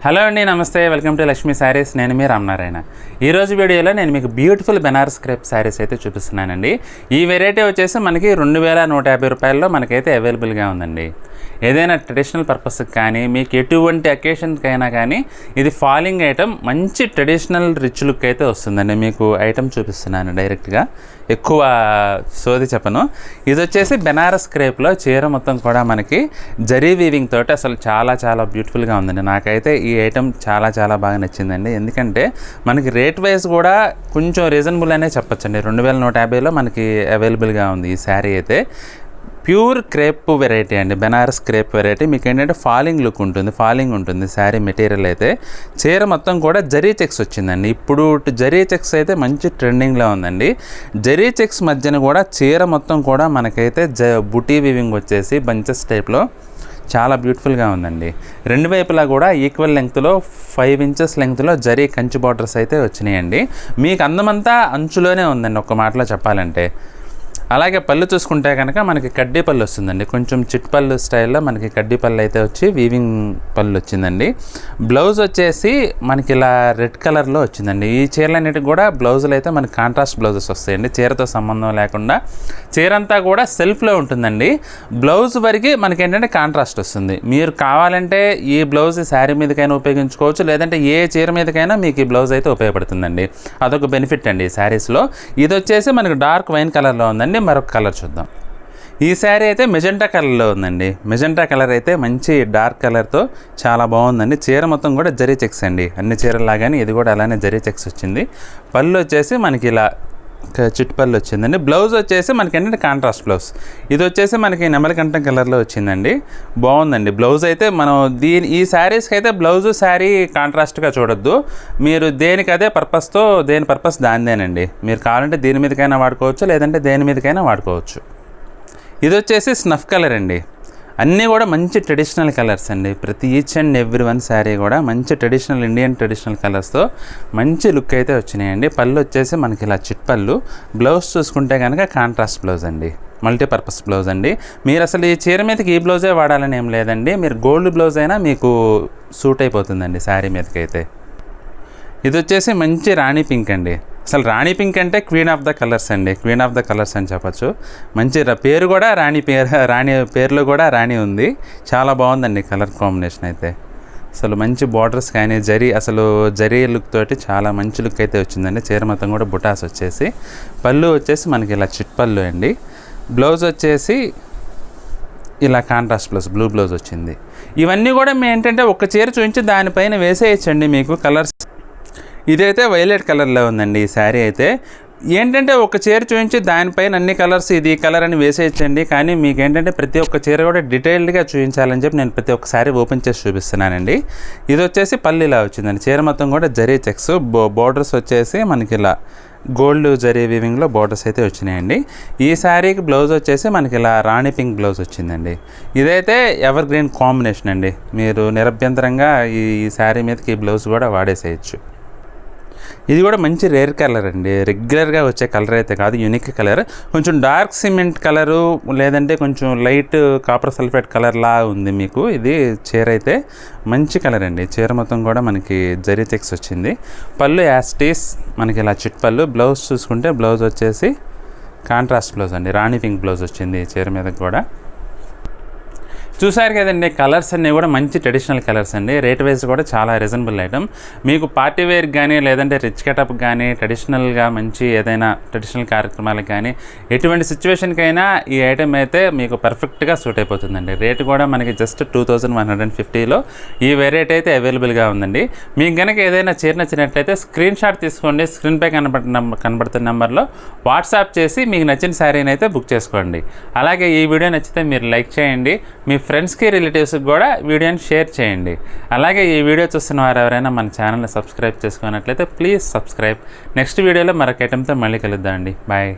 Hello అండి, నమస్తే. Welcome to Lakshmi saris. నేను మీ రామనారాయణ. ఈరోజు వీడియోలో నేను మీకు బ్యూటిఫుల్ బెనారస్ క్రేప్ శారీస్ అయితే చూపిస్తున్నానండి. ఈ వెరైటీ వచ్చేసి మనకి 2150 రూపాయల్లో మనకైతే అవైలబుల్గా ఉందండి. ఏదైనా ట్రెడిషనల్ పర్పస్కి కానీ మీకు ఎటువంటి అకేషన్కైనా కానీ ఇది ఫాలింగ్ ఐటమ్, మంచి ట్రెడిషనల్ రిచ్ లుక్ అయితే వస్తుందండి. మీకు ఐటమ్ చూపిస్తున్నాను డైరెక్ట్గా, ఎక్కువ సోది చెప్పను. ఇది వచ్చేసి బెనారస్ క్రేప్లో చీర మొత్తం కూడా మనకి జరీ వీవింగ్ తోటి అసలు చాలా చాలా బ్యూటిఫుల్గా ఉందండి. నాకైతే ఈ ఐటమ్ చాలా చాలా బాగా నచ్చిందండి. ఎందుకంటే మనకి రేట్ వైజ్ కూడా కొంచెం రీజనబుల్ అనే చెప్పచ్చండి. 2150లో మనకి అవైలబుల్గా ఉంది ఈ శారీ అయితే. ప్యూర్ క్రేప్ వెరైటీ అండి, బెనారస్ క్రేప్ వెరైటీ. మీకు ఏంటంటే ఫాలింగ్ ఉంటుంది శారీ మెటీరియల్ అయితే. చీర మొత్తం కూడా జరీ చెక్స్ వచ్చిందండి. ఇప్పుడు జరీ చెక్స్ అయితే మంచి ట్రెండింగ్లో ఉందండి. జరీ చెక్స్ మధ్యన కూడా చీర మొత్తం కూడా మనకైతే బుటీ వీవింగ్ వచ్చేసి బంచెస్ టైప్లో చాలా బ్యూటిఫుల్గా ఉందండి. రెండు వైపులా కూడా ఈక్వల్ లెంగ్త్లో 5 ఇంచెస్ లెంగ్త్లో జరీ కంచి బార్డర్స్ అయితే వచ్చినాయండి. మీకు అందమంతా అంచులోనే ఉందండి ఒక్క మాటలో చెప్పాలంటే. అలాగే పళ్ళు చూసుకుంటే కనుక మనకి కడ్డీ పళ్ళు వస్తుందండి. కొంచెం చిట్ పళ్ళు స్టైల్లో మనకి కడ్డీ పళ్ళు అయితే వచ్చి వీవింగ్ పళ్ళు వచ్చిందండి. బ్లౌజ్ వచ్చేసి మనకి ఇలా రెడ్ కలర్లో వచ్చిందండి. ఈ చీరలన్నిటికి కూడా బ్లౌజులు అయితే మనకి కాంట్రాస్ట్ బ్లౌజెస్ వస్తాయండి. చీరతో సంబంధం లేకుండా చీర అంతా కూడా సెల్ఫ్లో ఉంటుందండి. బ్లౌజ్ వరకు మనకి ఏంటంటే కాంట్రాస్ట్ వస్తుంది. మీరు కావాలంటే ఈ బ్లౌజ్ శారీ మీదకైనా ఉపయోగించుకోవచ్చు, లేదంటే ఏ చీర మీదకైనా మీకు ఈ బ్లౌజ్ అయితే ఉపయోగపడుతుందండి. అదొక బెనిఫిట్ అండి ఈ శారీస్లో. ఇది వచ్చేసి మనకి డార్క్ వైన్ కలర్లో ఉందండి. మరొక కలర్ చూద్దాం. ఈ శారీ అయితే మెజెంటా కలర్లో ఉందండి. మెజెంటా కలర్ అయితే మంచి డార్క్ కలర్తో చాలా బాగుందండి. చీర మొత్తం కూడా జరీ చెక్స్ అండి. అన్ని చీరలాగానే ఇది కూడా అలానే జరీ చెక్స్ వచ్చింది. పళ్ళు వచ్చేసి మనకి ఇలా చిట్టుపల్లి వచ్చిందండి. బ్లౌజ్ వచ్చేసి మనకి ఏంటంటే కాంట్రాస్ట్ బ్లౌజ్. ఇది వచ్చేసి మనకి నెమలికంఠం కలర్లో వచ్చిందండి. బాగుందండి బ్లౌజ్ అయితే. మనం ఈ శారీస్కి అయితే బ్లౌజు శారీ కాంట్రాస్ట్గా చూడొద్దు. మీరు దేనికి అదే పర్పస్తో, దేని పర్పస్ దానిదేనండి. మీరు కావాలంటే దీని మీదకైనా వాడుకోవచ్చు, లేదంటే దేని మీదకైనా వాడుకోవచ్చు. ఇది వచ్చేసి స్నఫ్ కలర్ అండి. అన్నీ కూడా మంచి ట్రెడిషనల్ కలర్స్ అండి. ప్రతి each and every one sari కూడా మంచి ట్రెడిషనల్ ఇండియన్ ట్రెడిషనల్ కలర్స్తో మంచి లుక్ అయితే వచ్చినాయండి. పళ్ళు వచ్చేసి మనకి ఇలా చిట్పళ్ళు. బ్లౌజ్ చూసుకుంటే కనుక కాంట్రాస్ట్ బ్లౌజ్ అండి, మల్టీపర్పస్ బ్లౌజ్ అండి. మీరు అసలు ఈ చీర మీదకి ఈ బ్లౌజే వాడాలని ఏం లేదండి. మీరు గోల్డ్ బ్లౌజ్ అయినా మీకు సూట్ అయిపోతుందండి శారీ మీదకి అయితే. ఇది వచ్చేసి మంచి రాణి పింక్ అండి. అసలు రాణి పింక్ అంటే క్వీన్ ఆఫ్ ద కలర్స్ అండి. క్వీన్ ఆఫ్ ద కలర్స్ అని చెప్పచ్చు. మంచి పేరు కూడా రాణి పేరులో కూడా రాణి ఉంది. చాలా బాగుందండి కలర్ కాంబినేషన్ అయితే. అసలు మంచి బార్డర్స్ కానీ జరీ లుక్ తోటి చాలా మంచి లుక్ అయితే వచ్చిందండి. చీర మొత్తం కూడా బుటాస్ వచ్చేసి. పళ్ళు వచ్చేసి మనకి ఇలా చిట్పళ్ళు అండి. బ్లౌజ్ వచ్చేసి ఇలా కాంట్రాస్ట్ బ్లూ బ్లౌజ్ వచ్చింది. ఇవన్నీ కూడా మేము ఏంటంటే ఒక చీర చూపించి దానిపైన వేసేయచ్చండి మీకు కలర్స్. ఇదైతే వైలెట్ కలర్లో ఉందండి ఈ శారీ అయితే. ఏంటంటే ఒక చీర చూపించి దానిపైన అన్ని కలర్స్ ఇది కలర్ అని వేసేయచ్చండి. కానీ మీకు ఏంటంటే ప్రతి ఒక్క చీర కూడా డీటెయిల్డ్గా చూపించాలని చెప్పి నేను ప్రతి ఒక్క శారీ ఓపెన్ చేసి చూపిస్తున్నానండి. ఇది వచ్చేసి పళ్ళు ఇలా వచ్చిందండి. చీర మొత్తం కూడా జరీ చెక్స్, బోర్డర్స్ వచ్చేసి మనకి ఇలా గోల్డ్ జరీ వీవింగ్లో బోర్డర్స్ అయితే వచ్చినాయండి. ఈ శారీకి బ్లౌజ్ వచ్చేసి మనకి ఇలా రాణి పింక్ బ్లౌజ్ వచ్చిందండి. ఇదైతే ఎవర్ గ్రీన్ కాంబినేషన్ అండి. మీరు నిరభ్యంతరంగా ఈ శారీ మీదకి ఈ బ్లౌజ్ కూడా వాడేసేయచ్చు. ఇది కూడా మంచి రేర్ కలర్ అండి. రెగ్యులర్గా వచ్చే కలర్ అయితే కాదు, యూనిక్ కలర్. కొంచెం డార్క్ సిమెంట్ కలరు, లేదంటే కొంచెం లైట్ కాపర్ సల్ఫేట్ కలర్లా ఉంది మీకు ఇది చీర అయితే. మంచి కలర్ అండి. చీర మొత్తం కూడా మనకి జరీ చెక్స్ వచ్చింది. పళ్ళు యాస్టీస్ మనకి ఇలా చిట్ పళ్ళు. బ్లౌజ్ చూసుకుంటే బ్లౌజ్ వచ్చేసి కాంట్రాస్ట్ బ్లౌజ్ అండి. రాణి పింక్ బ్లౌజ్ వచ్చింది చీర మీద కూడా. చూసారు కదండి, కలర్స్ అన్నీ కూడా మంచి ట్రెడిషనల్ కలర్స్ అండి. రేట్ వైజ్ కూడా చాలా రీజనబుల్ ఐటమ్. మీకు పార్టీ వేర్కి కానీ, లేదంటే రిచ్ గెటప్కి కానీ, ట్రెడిషనల్గా మంచి ఏదైనా ట్రెడిషనల్ కార్యక్రమాలకు కానీ, ఎటువంటి సిచ్యువేషన్కైనా ఈ ఐటమ్ అయితే మీకు పర్ఫెక్ట్గా సూట్ అయిపోతుందండి. రేటు కూడా మనకి జస్ట్ 2150లో ఈ వెరైటీ అయితే అవైలబుల్గా ఉందండి. మీకు కనుక ఏదైనా చీర నచ్చినట్లయితే స్క్రీన్ షాట్ తీసుకోండి. స్క్రీన్పై కనబడుతున్న నెంబర్లో వాట్సాప్ చేసి మీకు నచ్చిన శారీని అయితే బుక్ చేసుకోండి. అలాగే ఈ వీడియో నచ్చితే మీరు లైక్ చేయండి. మీ ఫ్రెండ్స్కి, రిలేటివ్స్కి కూడా వీడియోని షేర్ చేయండి. అలాగే ఈ వీడియో చూస్తున్న వారు ఎవరైనా మన ఛానల్ని సబ్స్క్రైబ్ చేసుకున్నట్లయితే ప్లీజ్ సబ్స్క్రైబ్. నెక్స్ట్ వీడియోలో మరొక ఐటెంతో మళ్ళీ కలుద్దామండి. బాయ్.